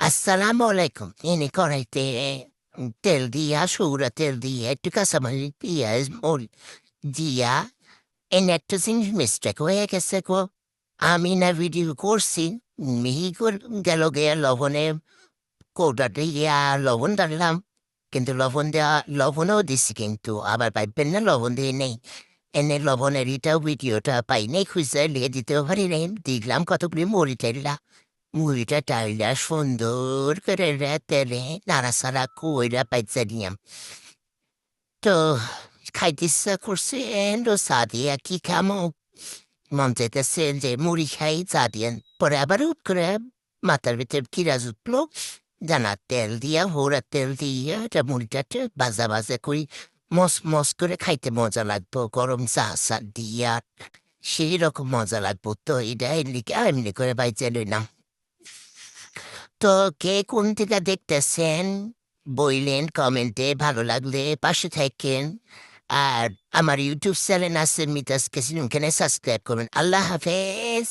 Assalamu alaikum. Ini কড়াইতে তেল দিয়া, সৌরা তেল দিয়ে, একটু কাঁচামরিচ, পেঁয়াজ, মরিচ দিয়া, এনে একটা জিনিস মিস্টেক হয়ে গেছে গো। আমি না ভিডিও করছি, মিহি গেল গিয়া লবণে কৌটাতে গিয়া লবণ ডাললাম, কিন্তু লবণও দিছি, কিন্তু আবার পাইবেন না লবণ দিয়ে নেই। এনে লবণের এটাও ভিডিওটা পাই নাই, খুঁজে লিয়ে দিতেও পারি নাই। দেখলাম কতগুলি মরিচ এলা, মুড়িটা টাইলা সুন্দর করে তেলে নাড়াচাড়া কইরা পাইচা নিয়াম। তো খাইতে ইচ্ছা করছে এন্ড চা দিয়ে কি খামো, মন চাইতেছে যে মুড়ি খাই, চা দিয়ে। পরে আবার উঠ করে মাথার ভিতরে কিরাজ উঠলো, জানা তেল দিয়া, হোড়া তেল দিয়া এটা মুড়িটাতে ভাজা ভাজা করি মস মস করে খাইতে মজা লাগবো, গরম চা চা দিয়া সেই রকম মজা লাগবো। তো এটা এমনি করে বাইচে লইলাম। তো কে কোন থেকে দেখতেছেন বইলেন কমেন্টে, ভালো লাগলে পাশে থাকেন। আর আমার ইউটিউব চ্যানেল আছে মিতাস কেসিন, সাবস্ক্রাইব করবেন। আল্লাহ হাফেজ।